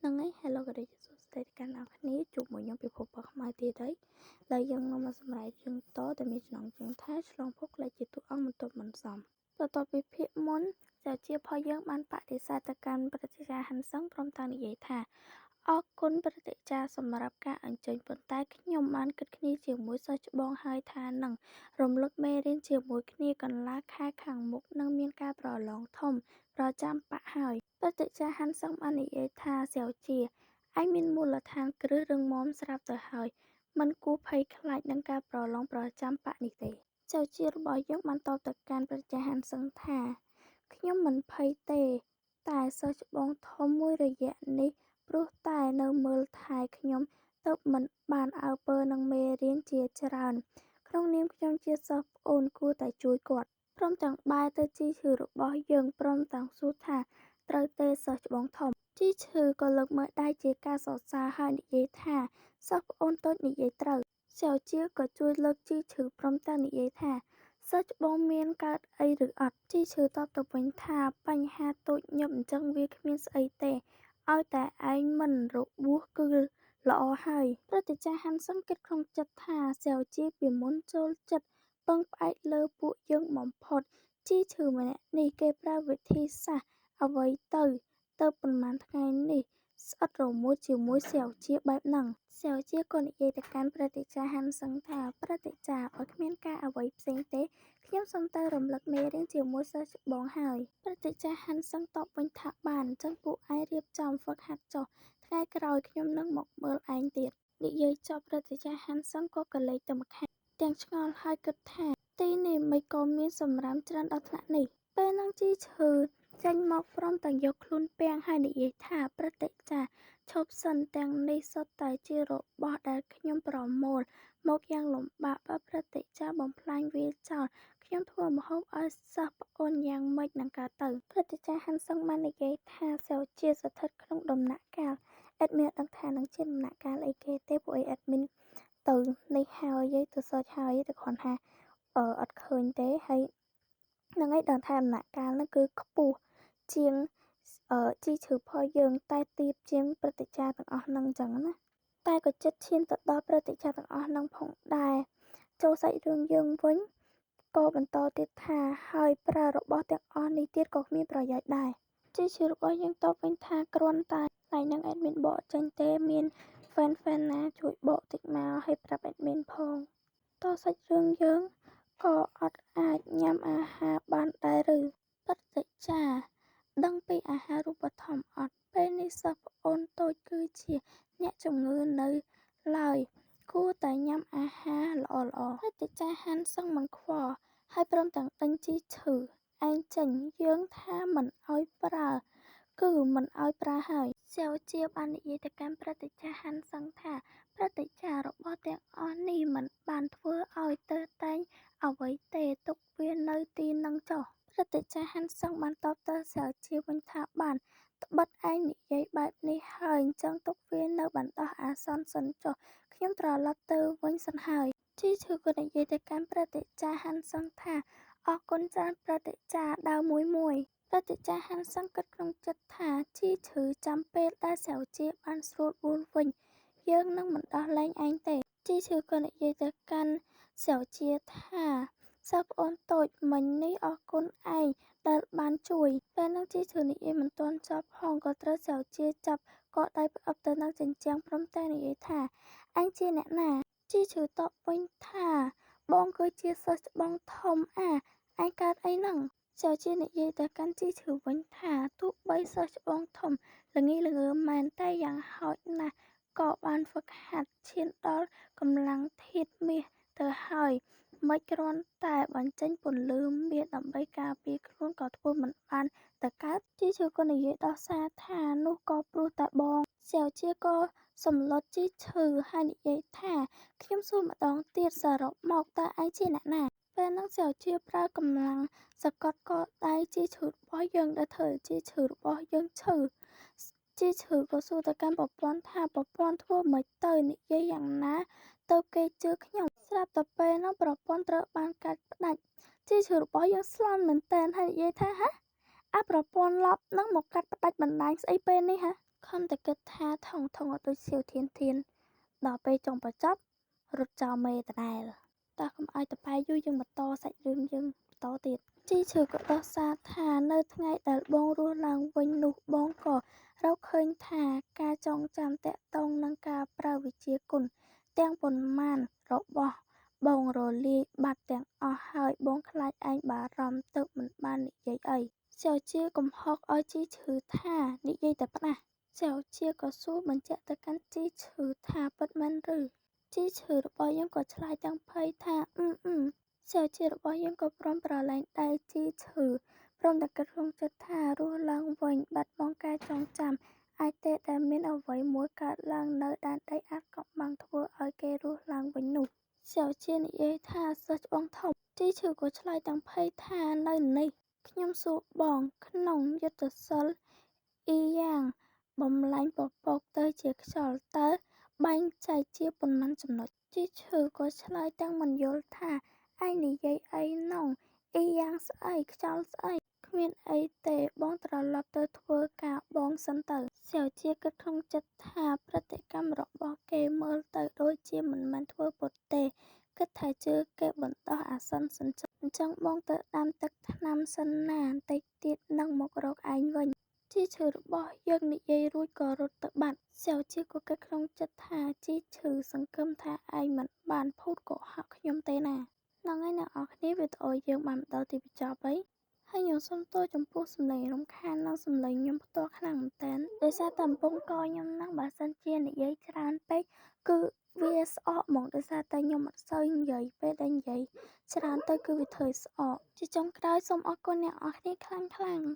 ហ្នឹងហើយ Hello ក៏ដូចជាសួស្តីទៅកាន់អ្នកគ្នាជួបមួយខ្ញុំពិភពបខ្មៅទៀតហើយដែលយើងនាំមកសម្រាប់យើងតតែមានចំណងជើងថាឆ្លងភពក្លាយជាតួអង្គមិនទប់មិនសមបន្ទាប់ពីភាគមុនសាជាផលយើងបានបដិសេធទៅកាន់ព្រឹទ្ធាចារ្យហាន់សឹងព្រមទាំងនិយាយថាអរគុណព្រឹទ្ធាចារ្យសម្រាប់ការអញ្ជើញប៉ុន្តែខ្ញុំបានគិតគ្នាជាមួយសិស្សច្បងហើយថានឹងរំលឹកមេរៀនជាមួយគ្នាកន្លះខែខាងមុខនឹងមានការប្រឡងធំប្រចាំបកហើយព្រឹទ្ធាចារ្យហាន់សឹងបាននិយាយថាសាវជាឯងមានមូលដ្ឋានគ្រឹះរឹងមាំស្រាប់ទៅហើយមិនគួរភ័យខ្លាចនឹងការប្រឡងប្រចាំបកនេះទេចៅជារបស់យើងបានតបទៅកាន់ព្រឹទ្ធាចារ្យហាន់សឹងថាខ្ញុំមិនភ័យទេតែសិស្សច្បងធំមួយរយៈនេះព្រោះតែនៅមើលថែខ្ញុំទើបមិនបានអើពើនឹងមេរៀនជាច្រើនក្នុងនាមខ្ញុំជាសិស្សប្អូនគួរតែជួយគាត់ព្រមទាំងបែរទៅជីឈឺរបស់យើងព្រមទាំងសួរថាត្រូវទេសិស្សច្បងធំជីឈឺក៏លើកមើលដៃជាការសរសើរហើយនិយាយថាសិស្សប្អូនតូចនិយាយត្រូវសៅជាក៏ជួយលើកជីឈឺព្រមទាំងនិយាយថាសិស្សច្បងមានកើតអីឬអត់ជីឈឺតបទៅវិញថាបញ្ហាតូចញឹកអញ្ចឹងវាគ្មានស្អីទេឲ្យតែឯងមិនរបួសគឺល្អហើយព្រឹទ្ធាចារ្យហាន់សឹងគិតក្នុងចិត្តថាសាវជាពីមុនចូលចិត្តពឹងផ្អែកលើពួកយើងបំផុតជីឈឺម្នាក់នេះគេប្រើវិធីសាស្ត្រអ្វីទៅប៉ុន្មានថ្ងៃនេះស្អិតរមួតជាមួយសាវជាបែបហ្នឹងសាវជាក៏និយាយទៅកាន់ព្រឹទ្ធាចារ្យហាន់សឹងថាព្រឹទ្ធាចារ្យបើគ្មានការអ្វីផ្សេងទេខ្ញុំសូមទៅរំលឹកមេរៀនជាមួយសិស្សច្បងហើយព្រឹទ្ធាចារ្យហាន់សឹងតបវិញថាបានអញ្ចឹងពួកឯងរៀបចំហ្វឹកហាត់ចុះថ្ងៃក្រោយខ្ញុំនឹងមកមើលឯងទៀតនិយាយចប់ព្រឹទ្ធាចារ្យហាន់សឹងក៏ក្រឡេកទៅម្ខាងទាំងឆ្ងល់ហើយគិតថាទីនេះមិនក៏មានសម្រាមច្រើនដល់ថ្នាក់នេះពេលហ្នឹងជីឈឺចេញមកព្រមទាំងយកខ្លួនពាំងហើយនិយាយថាព្រឹទ្ធាចារ្យឈប់សិនទាំងនេះសុទ្ធតែជារបស់ដែលខ្ញុំប្រមូលមកយ៉ាងលំបាកបើព្រឹទ្ធាចារ្យបំផ្លាញវាចោលខ្ញុំធ្វើម្ហូបឲ្យសិស្សប្អូនយ៉ាងម៉េចនឹងកើតទៅព្រឹទ្ធាចារ្យហាន់សឹងបាននិយាយថាសាវជាស្ថិតក្នុងដំណាក់កាលអេដមីនដឹងថានឹងជាដំណាក់កាលអីគេទេពួកអេដមីនទៅនេះហើយទៅ search ហើយទៅគ្រាន់ថាអត់ឃើញទេហើយនឹងឲ្យដឹងថាដំណាក់កាលហ្នឹងគឺខ្ពស់ជាងជីឈឺផលយើងតែទាបជាងព្រឹទ្ធាចារ្យទាំងអស់ហ្នឹងអញ្ចឹងណាតែក៏ចិត្តឈានទៅដល់ព្រឹទ្ធាចារ្យទាំងអស់ហ្នឹងផងដែរចូលសាច់រឿងយើងវិញក៏បន្តទៀតថាហើយប្រើរបស់ទាំងអស់នេះទៀតក៏គ្មានប្រយោជន៍ដែរជីឈឺរបស់យើងតបវិញថាគ្រាន់តែថ្ងៃហ្នឹងអេដមីនបកចេញទេមានហ្វេនណាជួយបកតិចមកឲ្យប្រាប់អេដមីនផងតសាច់រឿងយើងក៏អត់អាចញ៉ាំអាហារបានដែរឬព្រឹទ្ធាចារ្យដឹងពីអាហារូបត្ថម្ភអត់ពេលនេះសិស្សប្អូនតូចគឺជាអ្នកជំងឺនៅឡើយគួរតែញ៉ាំអាហារល្អព្រឹទ្ធាចារ្យហាន់សឹងមិនខ្វល់ហើយព្រមទាំងដេញជីឈឺឯងចេញយើងថាមិនឲ្យប្រើគឺមិនឲ្យប្រើហើយសាវជាបាននិយាយទៅកាន់ព្រឹទ្ធាចារ្យហាន់សឹងថាព្រឹទ្ធាចារ្យរបស់ទាំងអស់នេះមិនបានធ្វើឲ្យទៅតែងអ្វីទេទុកវានៅទីនឹងចុះព្រឹទ្ធាចារ្យហាន់សឹងបានតបទៅសាវជាវិញថាបានត្បិតឯងនិយាយបែបនេះហើយអញ្ចឹងទុកវានៅបណ្ដោះអាសន្នសិនចុះខ្ញុំត្រឡប់ទៅវិញសិនហើយជីឈឺក៏និយាយទៅកាន់ព្រឹទ្ធាចារ្យហាន់សឹងថាអរគុណច្រើនព្រឹទ្ធាចារ្យដើរមួយព្រឹទ្ធាចារ្យហាន់សឹងគិតក្នុងចិត្តថាជីឈឺចាំពេលដែលសាវជាបានស្រួលបួលវិញយើងនឹងមិនដោះលែងឯងទេជីឈឺក៏និយាយទៅកាន់សាវជាថាសិស្សប្អូនតូចមិញនេះអរគុណឯងដែលបានជួយពេលហ្នឹងជីឈឺនិយាយមិនទាន់ចប់ផងក៏ត្រូវសាវជាចាប់ក៏ដៃផ្អឹបទៅនឹងជញ្ជាំងព្រមទាំងនិយាយថាឯងជាអ្នកណាជីឈឺតបវិញថាបងគឺជាសិស្សច្បងធំឯងកើតអីហ្នឹងសាវជានិយាយទៅកាន់ជីឈឺវិញថាទោះបីសិស្សច្បងធំល្ងីល្ងើមែនតែយ៉ាងហោចណាស់ក៏បានហ្វឹកហាត់ឈានដល់កម្លាំងធាតុមាសទៅហើយមិនគ្រាន់តែបញ្ចេញពន្លឺមាសដើម្បីការពារខ្លួនក៏ធ្វើមិនបានទៅកើតជីឈឺក៏និយាយដោះសារថានោះក៏ព្រោះតែបងសាវជាក៏សម្លុតជីឈឺហើយនិយាយថាខ្ញុំសួរម្ដងទៀតសរុបមកតើឯងជាអ្នកណាពេលហ្នឹងសាវជាប្រើកម្លាំងសកត់កដៃជីឈឺរបស់យើងដែលធ្វើជីឈឺរបស់យើងឈឺជីឈឺក៏សួរទៅកាន់ប្រព័ន្ធថាប្រព័ន្ធធ្វើមិនទៅនិយាយយ៉ាងណាទៅគេជឿខ្ញុំស្រាប់តែពេលហ្នឹងប្រព័ន្ធត្រូវបានកាត់ផ្ដាច់ជីឈឺរបស់យើងស្លន់មែនតើហើយនិយាយថាហ៎អាប្រព័ន្ធឡប់ហ្នឹងមកកាត់ផ្ដាច់បណ្ដាញស្អីពេលនេះហ៎ ខំតែគិតថាថងអត់ដូចសៀវធានដល់ពេលចុងបញ្ចប់រត់ចោលមេដដែលតើកុំឲ្យតប៉ែយូរយើងបន្តសាច់រឿងយើងបន្តទៀតជីឈឺក៏ដោះសារថានៅថ្ងៃដែលបងរស់ឡើងវិញនោះបងក៏រកឃើញថាការចងចាំទាក់ទងនឹងការប្រើវិជ្ជាគុណទាំងប៉ុន្មានរបស់បងរលាយបាត់ទាំងអស់ហើយបងខ្លាចឯងបារម្ភទើបមិនបាននិយាយអីសែវជាកំហុសឲ្យជីឈឺថានិយាយតែផ្ដាស់សែវជាក៏សួរបញ្ជាក់ទៅកាន់ជីឈឺថាពិតមែនឬជីឈឺរបស់យើងក៏ឆ្លើយទាំងភ័យថាសែវជារបស់យើងក៏ព្រមប្រឡែងដៃជីឈឺព្រមតែគិតក្នុងចិត្តថារស់ឡើងវិញបាត់បង់ការចងចាំអាចទេដែលមានអ្វីមួយកើតឡើងនៅដែនដីអាថ៌កំបាំងធ្វើឲ្យគេរស់ឡើងវិញនោះសែវជានិយាយថាសិស្សច្បងធំជីឈឺក៏ឆ្លើយទាំងភ័យថានៅនេះខ្ញុំសួរបងក្នុងយុទ្ធសិលអ៊ីយ៉ាងបំលែងពពកទៅជាខ្យល់តើបែងចែកជាប៉ុន្មានចំណុចជីឈឺក៏ឆ្លើយទាំងមិនយល់ថាឯងនិយាយអីណុងអ៊ីយ៉ាងស្អីខ្យល់ស្អីគ្មានអីទេបងត្រឡប់ទៅធ្វើការបងសិនទៅសែវជាគិតក្នុងចិត្តថាប្រតិកម្មរបស់គេមើលទៅដូចជាមិនមែនធ្វើពុតទេគិតថាជឿគេបណ្ដោះអាសន្នសិនអញ្ចឹងបងទៅដាំទឹកថ្នាំសិនណាបន្តិចទៀតនឹងមករកឯងវិញជីឈឺរបស់យើងនិយាយរួចក៏រត់ទៅបាត់សែវជាក៏គិតក្នុងចិត្តថាជីឈឺសង្ឃឹមថាឯងមិនបានភូតកុហកខ្ញុំទេណាហ្នឹងហើយអ្នកនរគ្នាវីដេអូយើងបានមកដល់ទីបញ្ចប់ហើយហើយខ្ញុំសូមទោសចំពោះសំឡេងរំខាននិងសំឡេងខ្ញុំផ្ទាល់ខ្លាំងមែនទែនដោយសារតែកំពុងកខ្ញុំហ្នឹងបើសិនជានិយាយច្រើនពេកគឺវាស្អកហ្មងដោយសារតែខ្ញុំអត់សូវនិយាយពេលដែលនិយាយច្រើនទៅគឺវាធ្វើឲ្យស្អកជាចុងក្រោយសូមអរគុណអ្នកនរគ្នាខ្លាំងៗ